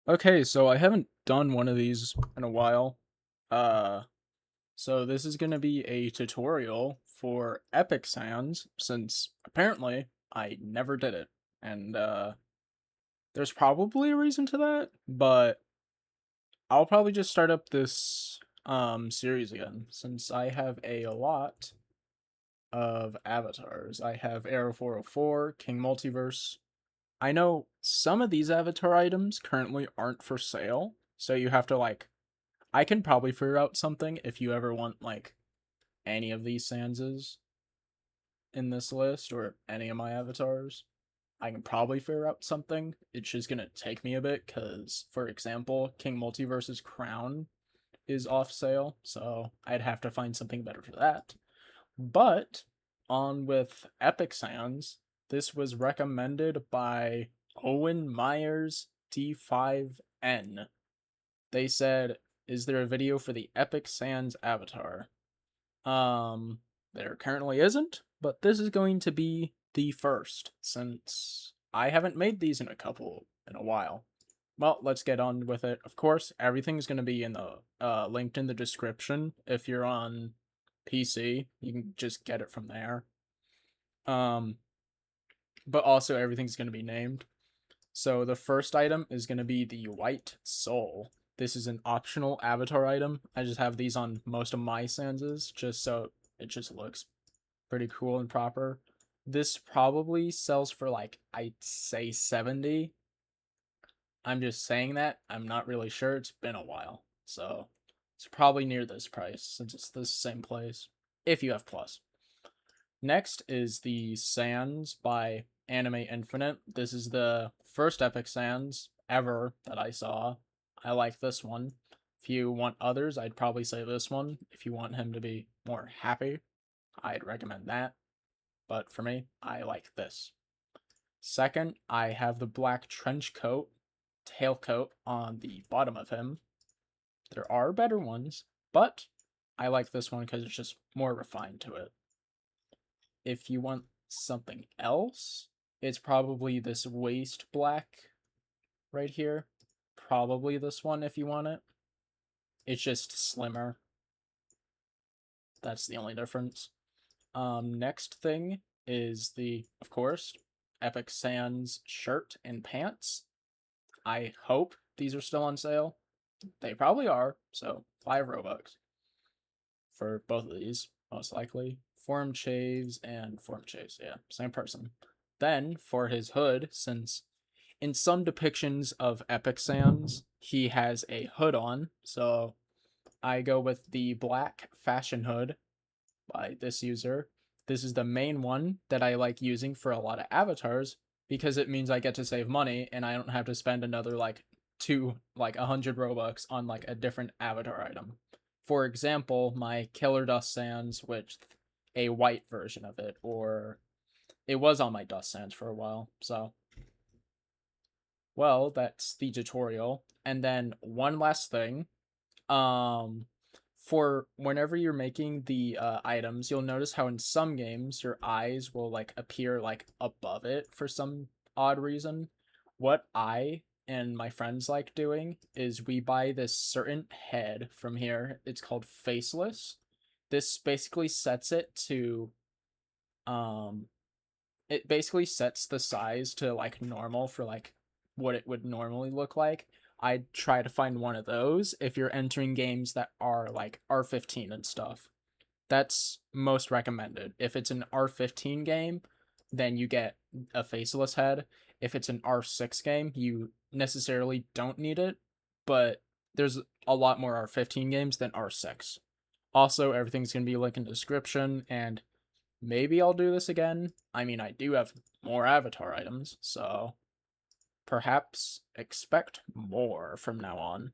Okay, so I haven't done one of these in a while. Uh, so this is gonna be a tutorial for Epic Sans, since apparently I never did it. And there's probably a reason to that, but I'll probably just start up this series again, since I have a lot of avatars. I have Arrow 404, King Multiverse. I know some of these avatar items currently aren't for sale, so you have to I can probably figure out something if you ever want any of these Sanses in this list or any of my avatars. I can probably figure out something. It's just gonna take me a bit because, for example, King Multiverse's crown is off sale, so I'd have to find something better for that. But on with Epic Sans, this was recommended by Owen Myers D5N. They said, "Is there a video for the Epic Sans avatar?" Um, there currently isn't, but this is going to be the first since I haven't made these in a while. Well, let's get on with it. Of course, everything's going to be in the linked in the description. If you're on PC, you can just get it from there. Um, but also everything's going to be named. So the first item is going to be the White Soul. This is an optional avatar item. I just have these on most of my Sanses just so it just looks pretty cool and proper. This probably sells for I'd say 70. I'm just saying that. I'm not really sure. It's been a while. So it's probably near this price since it's the same place. If you have Plus. Next is the Sans by Anime Infinite. This is the first Epic Sans ever that I saw. I like this one. If you want others, I'd probably say this one. If you want him to be more happy, I'd recommend that. But for me, I like this. Second, I have the black trench coat, tailcoat on the bottom of him. There are better ones, but I like this one because it's just more refined to it. If you want something else, it's probably this waist black right here. Probably this one if you want it. It's just slimmer. That's the only difference. Next thing is of course, Epic Sans shirt and pants. I hope these are still on sale. They probably are, so 5 Robux for both of these, most likely. Form Chaves and Form Chaves, yeah, same person. Then, for his hood, since in some depictions of Epic Sans, he has a hood on, so I go with the black fashion hood by this user. This is the main one that I like using for a lot of avatars because it means I get to save money and I don't have to spend another 100 Robux on a different avatar item. For example, my Killer Dust Sands, which a white version of it, or it was on my Dust Sands for a while. So, well, that's the tutorial. And then one last thing. Um, for whenever you're making the items, you'll notice how in some games your eyes will appear above it for some odd reason. What I and my friends like doing is we buy this certain head from here. It's called Faceless. This basically sets it to um it basically sets the size to normal for what it would normally look like. I'd try to find one of those if you're entering games that are R15 and stuff. That's most recommended. If it's an R15 game, then you get a faceless head. If it's an R6 game, you necessarily don't need it, but there's a lot more R15 games than R6. Also, everything's going to be linked in the description, and maybe I'll do this again. I mean, I do have more avatar items, so perhaps expect more from now on.